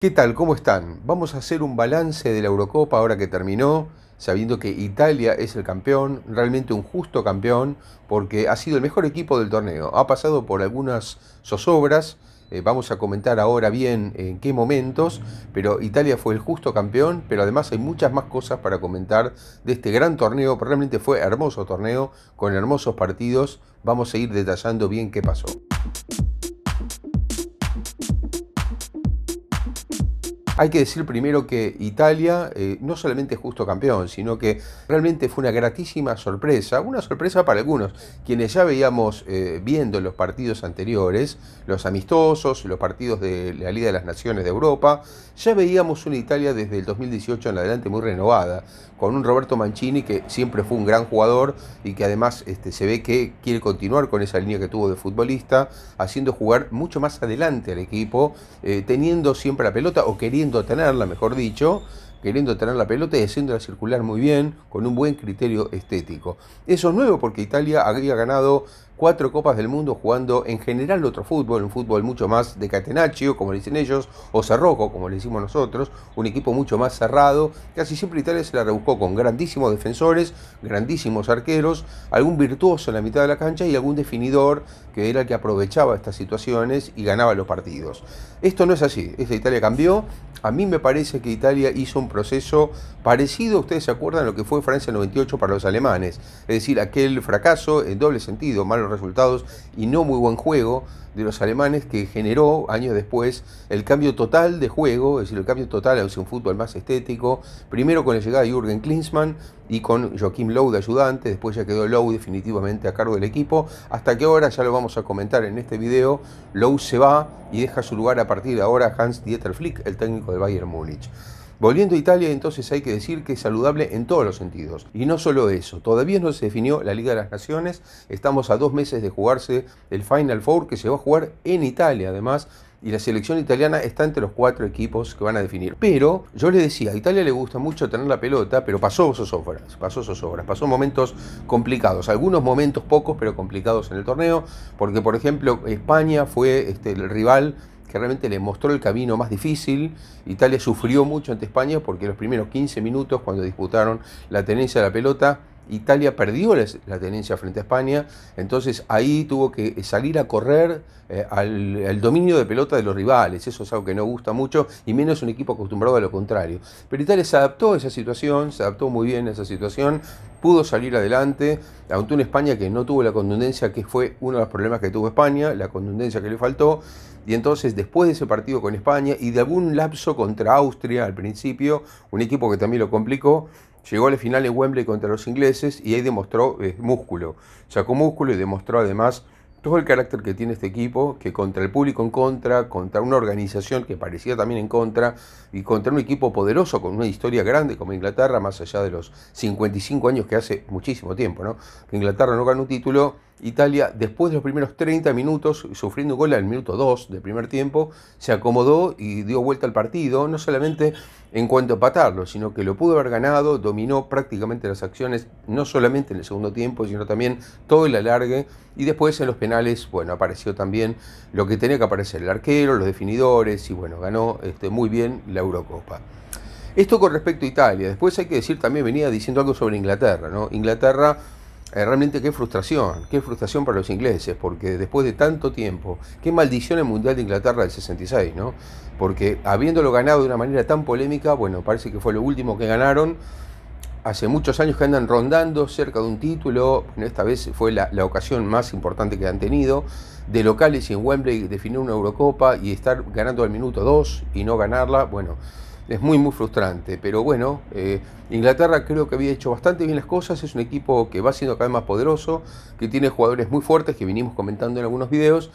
¿Qué tal? ¿Cómo están? Vamos a hacer un balance de la Eurocopa ahora que terminó, sabiendo que Italia es el campeón, realmente un justo campeón, porque ha sido el mejor equipo del torneo. Ha pasado por algunas zozobras, vamos a comentar ahora bien en qué momentos, pero Italia fue el justo campeón, pero además hay muchas más cosas para comentar de este gran torneo, pero realmente fue hermoso torneo, con hermosos partidos. Vamos a ir detallando bien qué pasó. Hay que decir primero que Italia no solamente es justo campeón, sino que realmente fue una gratísima sorpresa, una sorpresa para algunos, quienes ya veíamos viendo los partidos anteriores, los amistosos, los partidos de la Liga de las Naciones de Europa, ya veíamos una Italia desde el 2018 en adelante muy renovada, con un Roberto Mancini que siempre fue un gran jugador y que además se ve que quiere continuar con esa línea que tuvo de futbolista, haciendo jugar mucho más adelante al equipo, teniendo siempre la pelota o queriendo tenerla, mejor dicho, queriendo tener la pelota y haciéndola circular muy bien, con un buen criterio estético. Eso es nuevo porque Italia había ganado 4 Copas del Mundo jugando en general otro fútbol, un fútbol mucho más de catenaccio, como le dicen ellos, o cerrojo, como le decimos nosotros, un equipo mucho más cerrado. Casi siempre Italia se la rebuscó con grandísimos defensores, grandísimos arqueros, algún virtuoso en la mitad de la cancha y algún definidor que era el que aprovechaba estas situaciones y ganaba los partidos. Esto no es así, esta Italia cambió. A mí me parece que Italia hizo un proceso parecido, ustedes se acuerdan, a lo que fue Francia 98 para los alemanes, es decir, aquel fracaso en doble sentido, malos resultados y no muy buen juego de los alemanes que generó años después el cambio total de juego, es decir, el cambio total hacia un fútbol más estético, primero con la llegada de Jürgen Klinsmann y con Joachim Löw de ayudante, después ya quedó Löw definitivamente a cargo del equipo, hasta que ahora, ya lo vamos a comentar en este video, Löw se va y deja su lugar a partir de ahora Hans-Dieter Flick, el técnico del Bayern Múnich. Volviendo a Italia, entonces hay que decir que es saludable en todos los sentidos. Y no solo eso, todavía no se definió la Liga de las Naciones, estamos a 2 meses de jugarse el Final Four que se va a jugar en Italia además, y la selección italiana está entre los 4 equipos que van a definir. Pero yo le decía, a Italia le gusta mucho tener la pelota, pero pasó zozobras, pasó momentos complicados, algunos momentos pocos, pero complicados en el torneo, porque por ejemplo España fue el rival que realmente le mostró el camino más difícil. Italia sufrió mucho ante España porque los primeros 15 minutos, cuando disputaron la tenencia de la pelota, Italia perdió la tenencia frente a España, entonces ahí tuvo que salir a correr al dominio de pelota de los rivales. Eso es algo que no gusta mucho, y menos un equipo acostumbrado a lo contrario. Pero Italia se adaptó a esa situación, se adaptó muy bien a esa situación, pudo salir adelante ante una España que no tuvo la contundencia, que fue uno de los problemas que tuvo España, la contundencia que le faltó. Y entonces, después de ese partido con España y de algún lapso contra Austria al principio, un equipo que también lo complicó, llegó a la final en Wembley contra los ingleses y ahí demostró músculo. Sacó músculo y demostró además todo el carácter que tiene este equipo, que contra el público en contra una organización que parecía también en contra, y contra un equipo poderoso con una historia grande como Inglaterra, más allá de los 55 años que hace muchísimo tiempo, ¿no?, que Inglaterra no gana un título. Italia, después de los primeros 30 minutos, sufriendo un gol al minuto 2 del primer tiempo, se acomodó y dio vuelta al partido, no solamente en cuanto a empatarlo, sino que lo pudo haber ganado, dominó prácticamente las acciones, no solamente en el segundo tiempo, sino también todo el alargue, y después en los penales, bueno, apareció también lo que tenía que aparecer, el arquero, los definidores, y bueno, ganó muy bien la Eurocopa. Esto con respecto a Italia. Después hay que decir, también venía diciendo algo sobre Inglaterra, ¿no? Inglaterra, realmente qué frustración para los ingleses, porque después de tanto tiempo, qué maldición el Mundial de Inglaterra del 66, ¿no? Porque habiéndolo ganado de una manera tan polémica, bueno, parece que fue lo último que ganaron. Hace muchos años que andan rondando cerca de un título, esta vez fue la ocasión más importante que han tenido, de locales y en Wembley definir una Eurocopa y estar ganando al minuto 2 y no ganarla, bueno, es muy frustrante. Pero bueno, Inglaterra creo que había hecho bastante bien las cosas, es un equipo que va siendo cada vez más poderoso, que tiene jugadores muy fuertes que vinimos comentando en algunos videos,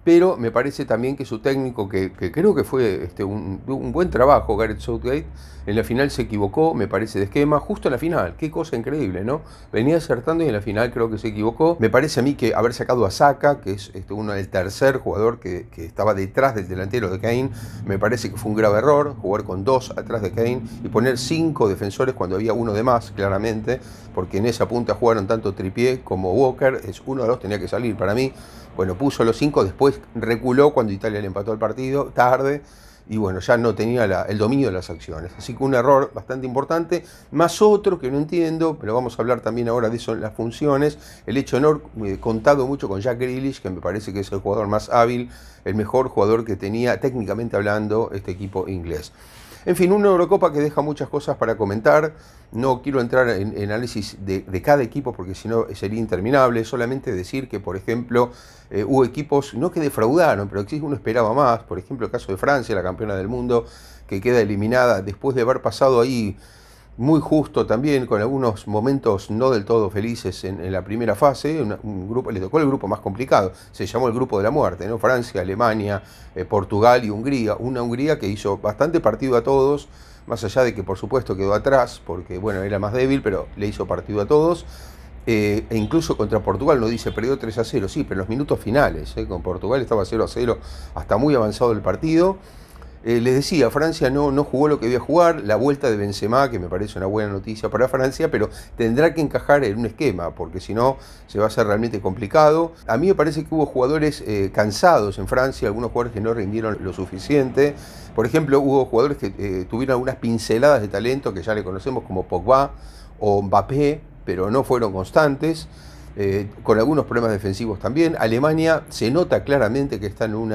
pero me parece también que su técnico, que creo que fue un buen trabajo, Gareth Southgate, en la final se equivocó, me parece, de esquema, justo en la final. Qué cosa increíble, ¿no? Venía acertando y en la final creo que se equivocó. Me parece a mí que haber sacado a Saka, que es el tercer jugador que estaba detrás del delantero de Kane, me parece que fue un grave error, jugar con 2 atrás de Kane y poner 5 defensores cuando había uno de más, claramente, porque en esa punta jugaron tanto Trippier como Walker, uno de los tenía que salir para mí. Bueno, puso los 5, después reculó cuando Italia le empató el partido, tarde, y bueno, ya no tenía el dominio de las acciones. Así que un error bastante importante, más otro que no entiendo, pero vamos a hablar también ahora de eso en las funciones, el hecho de no haber contado mucho con Jack Grealish, que me parece que es el jugador más hábil, el mejor jugador que tenía técnicamente hablando este equipo inglés. En fin, una Eurocopa que deja muchas cosas para comentar. No quiero entrar en análisis de cada equipo porque si no sería interminable. Solamente decir que, por ejemplo, hubo equipos, no que defraudaron, pero que uno esperaba más. Por ejemplo, el caso de Francia, la campeona del mundo, que queda eliminada después de haber pasado ahí muy justo también, con algunos momentos no del todo felices en la primera fase. Un grupo, le tocó el grupo más complicado, se llamó el grupo de la muerte, ¿no? Francia, Alemania, Portugal y Hungría. Una Hungría que hizo bastante partido a todos, más allá de que por supuesto quedó atrás, porque bueno, era más débil, pero le hizo partido a todos. E incluso contra Portugal no dice perdió 3-0, sí, pero en los minutos finales, con Portugal estaba 0-0 hasta muy avanzado el partido. Les decía, Francia no jugó lo que debía jugar, la vuelta de Benzema, que me parece una buena noticia para Francia, pero tendrá que encajar en un esquema, porque si no se va a hacer realmente complicado. A mí me parece que hubo jugadores cansados en Francia, algunos jugadores que no rindieron lo suficiente. Por ejemplo, hubo jugadores que tuvieron algunas pinceladas de talento, que ya le conocemos como Pogba o Mbappé, pero no fueron constantes. Con algunos problemas defensivos también. Alemania se nota claramente que está en un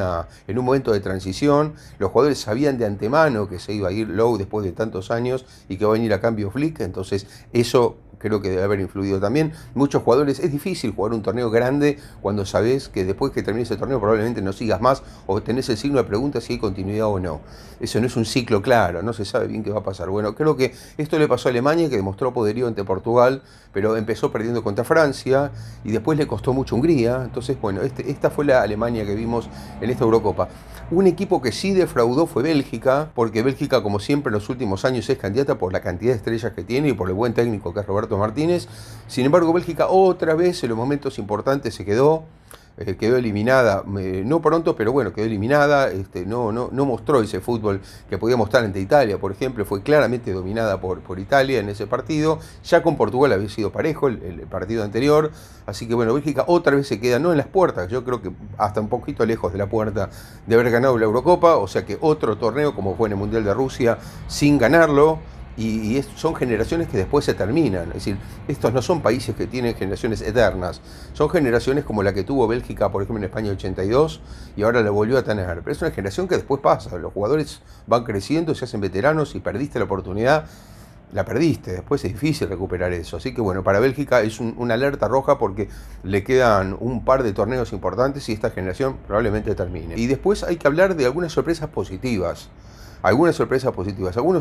momento de transición. Los jugadores sabían de antemano que se iba a ir Lowe después de tantos años y que va a venir a cambio Flick, entonces eso creo que debe haber influido también. Muchos jugadores, es difícil jugar un torneo grande cuando sabes que después que termine ese torneo probablemente no sigas más o tenés el signo de pregunta si hay continuidad o no. Eso no es un ciclo claro, no se sabe bien qué va a pasar. Bueno, creo que esto le pasó a Alemania, que demostró poderío ante Portugal, pero empezó perdiendo contra Francia y después le costó mucho Hungría. Entonces, bueno, esta fue la Alemania que vimos en esta Eurocopa. Un equipo que sí defraudó fue Bélgica, porque Bélgica, como siempre en los últimos años, es candidata por la cantidad de estrellas que tiene y por el buen técnico que es Roberto Martínez. Sin embargo, Bélgica otra vez en los momentos importantes se quedó eliminada, no pronto, pero bueno, quedó eliminada. No mostró ese fútbol que podía mostrar ante Italia, por ejemplo. Fue claramente dominada por Italia en ese partido. Ya con Portugal había sido parejo el partido anterior. Así que bueno, Bélgica otra vez se queda no en las puertas, yo creo que hasta un poquito lejos de la puerta de haber ganado la Eurocopa. O sea que otro torneo como fue en el Mundial de Rusia sin ganarlo. Y son generaciones que después se terminan. Es decir, estos no son países que tienen generaciones eternas. Son generaciones como la que tuvo Bélgica, por ejemplo, en España 82, y ahora la volvió a tener. Pero es una generación que después pasa. Los jugadores van creciendo, se hacen veteranos y perdiste la oportunidad. La perdiste, después es difícil recuperar eso. Así que bueno, para Bélgica es una alerta roja porque le quedan un par de torneos importantes y esta generación probablemente termine. Y después hay que hablar de algunas sorpresas positivas. Algunos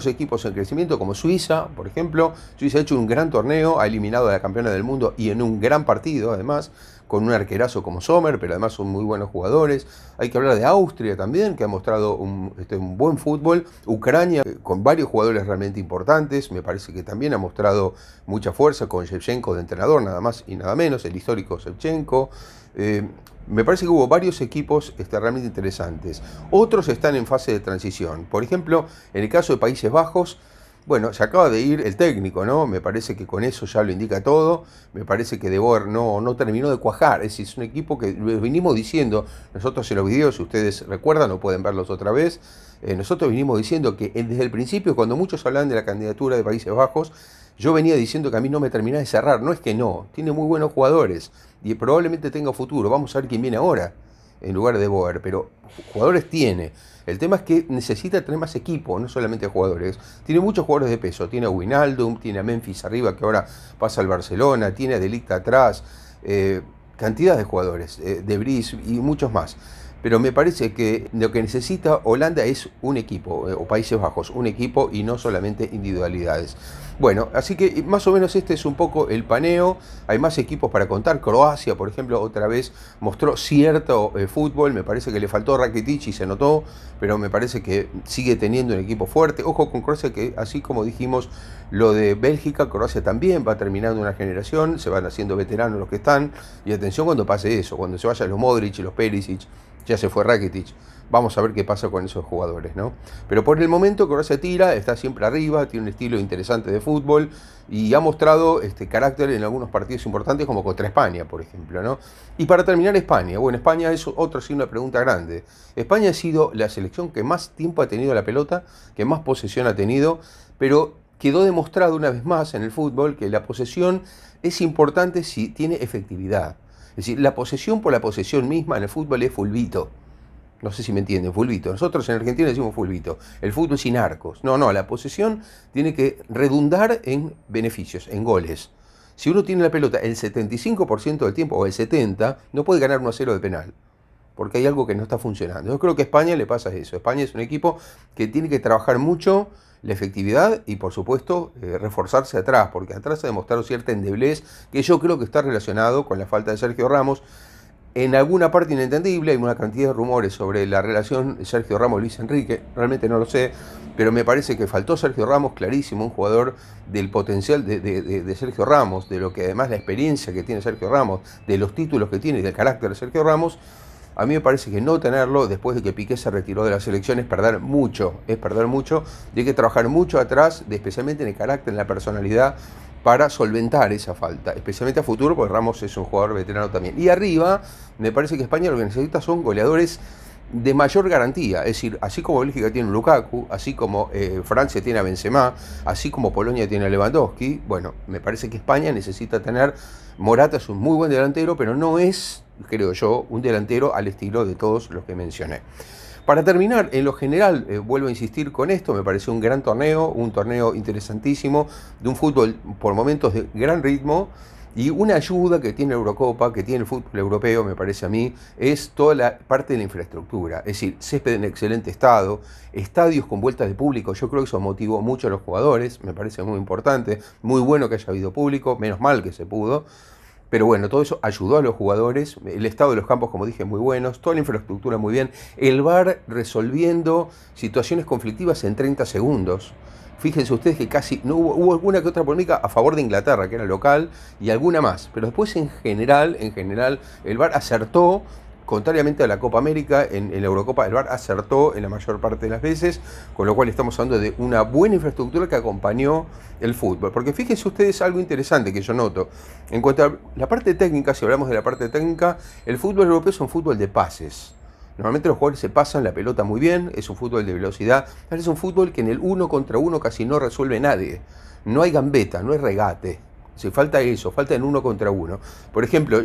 equipos en crecimiento como Suiza, por ejemplo. Suiza ha hecho un gran torneo, ha eliminado a la campeona del mundo y en un gran partido además, con un arquerazo como Sommer, pero además son muy buenos jugadores. Hay que hablar de Austria también, que ha mostrado un buen fútbol. Ucrania, con varios jugadores realmente importantes, me parece que también ha mostrado mucha fuerza, con Shevchenko de entrenador, nada más y nada menos, el histórico Shevchenko. Me parece que hubo varios equipos realmente interesantes. Otros están en fase de transición. Por ejemplo, en el caso de Países Bajos, bueno, se acaba de ir el técnico, ¿no? Me parece que con eso ya lo indica todo. Me parece que De Boer no terminó de cuajar. Es decir, es un equipo que lo venimos diciendo nosotros en los videos, si ustedes recuerdan o pueden verlos otra vez. Nosotros venimos diciendo que desde el principio, cuando muchos hablan de la candidatura de Países Bajos, yo venía diciendo que a mí no me terminaba de cerrar. No es que no, tiene muy buenos jugadores y probablemente tenga futuro. Vamos a ver quién viene ahora en lugar de De Boer, pero jugadores tiene. El tema es que necesita tener más equipo, no solamente jugadores. Tiene muchos jugadores de peso. Tiene a Wijnaldum, tiene a Memphis arriba, que ahora pasa al Barcelona, tiene a De Ligt atrás, cantidad de jugadores, De Vries y muchos más. Pero me parece que lo que necesita Holanda es un equipo, o Países Bajos, un equipo y no solamente individualidades. Bueno, así que más o menos este es un poco el paneo. Hay más equipos para contar. Croacia, por ejemplo, otra vez mostró cierto fútbol. Me parece que le faltó Rakitic y se notó, pero me parece que sigue teniendo un equipo fuerte. Ojo con Croacia, que así como dijimos lo de Bélgica, Croacia también va terminando una generación, se van haciendo veteranos los que están. Y atención cuando pase eso, cuando se vayan los Modric y los Perisic, ya se fue Rakitic. Vamos a ver qué pasa con esos jugadores, ¿no? Pero por el momento Croacia tira, está siempre arriba, tiene un estilo interesante de fútbol y ha mostrado carácter en algunos partidos importantes como contra España, por ejemplo, ¿no? Y para terminar España, bueno, España es otra sí una pregunta grande. España ha sido la selección que más tiempo ha tenido la pelota, que más posesión ha tenido, pero quedó demostrado una vez más en el fútbol que la posesión es importante si tiene efectividad. Es decir, la posesión por la posesión misma en el fútbol es fulbito. No sé si me entienden, fulbito. Nosotros en Argentina decimos fulbito. El fútbol sin arcos. No, la posesión tiene que redundar en beneficios, en goles. Si uno tiene la pelota el 75% del tiempo o el 70%, no puede ganar 1-0 de penal. Porque hay algo que no está funcionando. Yo creo que a España le pasa eso. España es un equipo que tiene que trabajar mucho la efectividad y por supuesto reforzarse atrás, porque atrás ha demostrado cierta endeblez que yo creo que está relacionado con la falta de Sergio Ramos. En alguna parte inentendible, hay una cantidad de rumores sobre la relación Sergio Ramos-Luis Enrique, realmente no lo sé, pero me parece que faltó Sergio Ramos, clarísimo, un jugador del potencial de Sergio Ramos, de lo que además la experiencia que tiene Sergio Ramos, de los títulos que tiene y del carácter de Sergio Ramos. A mí me parece que no tenerlo después de que Piqué se retiró de la selección es perder mucho, y hay que trabajar mucho atrás, especialmente en el carácter, en la personalidad, para solventar esa falta, especialmente a futuro, porque Ramos es un jugador veterano también. Y arriba, me parece que España lo que necesita son goleadores de mayor garantía, es decir, así como Bélgica tiene un Lukaku, así como Francia tiene a Benzema, así como Polonia tiene a Lewandowski, bueno, me parece que España necesita tener, Morata es un muy buen delantero, pero no es, creo yo, un delantero al estilo de todos los que mencioné. Para terminar, en lo general, vuelvo a insistir con esto, me pareció un gran torneo, un torneo interesantísimo, de un fútbol por momentos de gran ritmo, y una ayuda que tiene la Eurocopa, que tiene el fútbol europeo, me parece a mí, es toda la parte de la infraestructura. Es decir, césped en excelente estado, estadios con vueltas de público. Yo creo que eso motivó mucho a los jugadores, me parece muy importante. Muy bueno que haya habido público, menos mal que se pudo. Pero bueno, todo eso ayudó a los jugadores. El estado de los campos, como dije, muy buenos. Toda la infraestructura muy bien. El VAR resolviendo situaciones conflictivas en 30 segundos. Fíjense ustedes que casi no hubo alguna que otra polémica a favor de Inglaterra, que era local, y alguna más. Pero después en general, el VAR acertó, contrariamente a la Copa América, en la Eurocopa el VAR acertó en la mayor parte de las veces, con lo cual estamos hablando de una buena infraestructura que acompañó el fútbol. Porque fíjense ustedes algo interesante que yo noto. En cuanto a la parte técnica, si hablamos de la parte técnica, el fútbol europeo es un fútbol de pases. Normalmente los jugadores se pasan la pelota muy bien, es un fútbol de velocidad, es un fútbol que en el 1 contra 1 casi no resuelve nadie. No hay gambeta, no hay regate. Si falta eso, falta en 1 contra 1. Por ejemplo,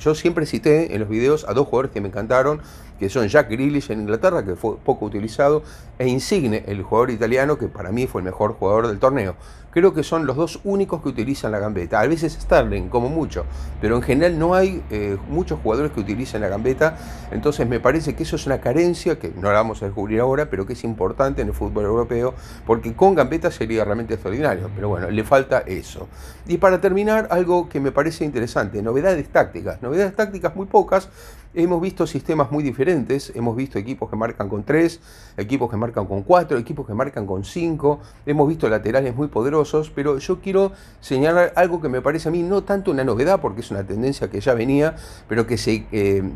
yo siempre cité en los videos a dos jugadores que me encantaron, que son Jack Grealish en Inglaterra, que fue poco utilizado, e Insigne, el jugador italiano, que para mí fue el mejor jugador del torneo. Creo que son los dos únicos que utilizan la gambeta. A veces Sterling, como mucho, pero en general no hay muchos jugadores que utilicen la gambeta. Entonces me parece que eso es una carencia, que no la vamos a descubrir ahora, pero que es importante en el fútbol europeo, porque con gambeta sería realmente extraordinario. Pero bueno, le falta eso. Y para terminar, algo que me parece interesante, novedades tácticas muy pocas. Hemos visto sistemas muy diferentes, hemos visto equipos que marcan con 3, equipos que marcan con 4, equipos que marcan con 5, hemos visto laterales muy poderosos, pero yo quiero señalar algo que me parece a mí no tanto una novedad, porque es una tendencia que ya venía, pero que se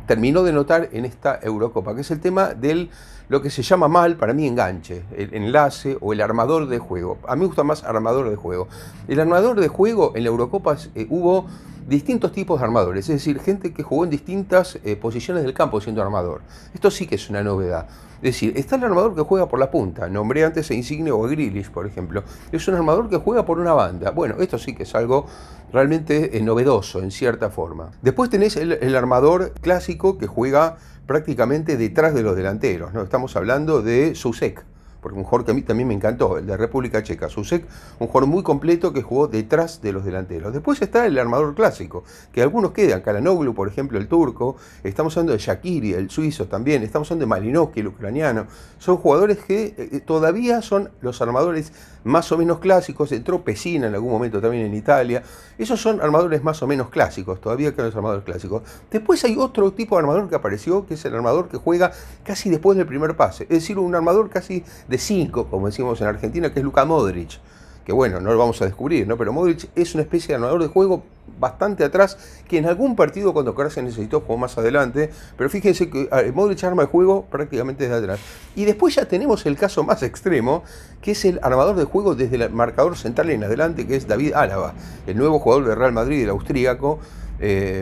terminó de notar en esta Eurocopa, que es el tema del lo que se llama mal, para mí, enganche, el enlace o el armador de juego. A mí me gusta más armador de juego. El armador de juego en la Eurocopa hubo distintos tipos de armadores, es decir, gente que jugó en distintas posiciones del campo siendo armador. Esto sí que es una novedad. Es decir, está el armador que juega por la punta, nombré antes a Insigne o a Grealish, por ejemplo. Es un armador que juega por una banda. Bueno, esto sí que es algo realmente novedoso, en cierta forma. Después tenés el armador clásico que juega prácticamente detrás de los delanteros, ¿no? Estamos hablando de Souček, porque un jugador que a mí también me encantó, el de República Checa. Souček, un jugador muy completo que jugó detrás de los delanteros. Después está el armador clásico, que algunos quedan, Kalanoglu, por ejemplo, el turco, estamos hablando de Shaqiri, el suizo también, estamos hablando de Malinovski, el ucraniano. Son jugadores que todavía son los armadores más o menos clásicos. Entró Pessina en algún momento también en Italia. Esos son armadores más o menos clásicos, todavía quedan los armadores clásicos. Después hay otro tipo de armador que apareció, que es el armador que juega casi después del primer pase, es decir, un armador casi de 5, como decimos en Argentina, que es Luka Modric. que bueno, no lo vamos a descubrir, ¿no? Pero Modric es una especie de armador de juego bastante atrás, que en algún partido cuando Croacia necesitó jugó más adelante, pero fíjense que Modric arma el juego prácticamente desde atrás. Y después ya tenemos el caso más extremo, que es el armador de juego desde el marcador central en adelante, que es David Álava, el nuevo jugador del Real Madrid, el austríaco,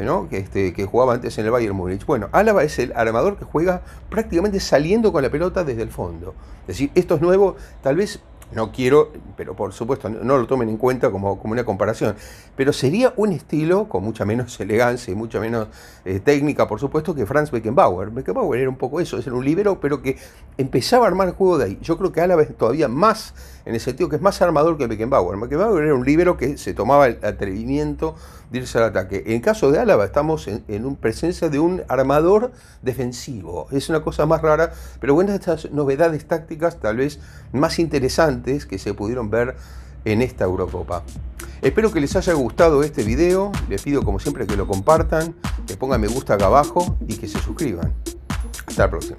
¿no? que jugaba antes en el Bayern Múnich. Bueno, Álava es el armador que juega prácticamente saliendo con la pelota desde el fondo. Es decir, esto es nuevo, tal vez no quiero, pero por supuesto no lo tomen en cuenta como una comparación, pero sería un estilo con mucha menos elegancia y mucha menos técnica, por supuesto, que Franz Beckenbauer. Beckenbauer era un poco eso, era un líbero, pero que empezaba a armar el juego de ahí. Yo creo que Álava es todavía más, en el sentido que es más armador que Beckenbauer. Beckenbauer era un líbero que se tomaba el atrevimiento de irse al ataque. En el caso de Álava estamos en presencia de un armador defensivo. Es una cosa más rara, pero bueno, estas novedades tácticas tal vez más interesantes que se pudieron ver en esta Eurocopa. Espero que les haya gustado este video. Les pido como siempre que lo compartan, que pongan me gusta acá abajo y que se suscriban. Hasta la próxima.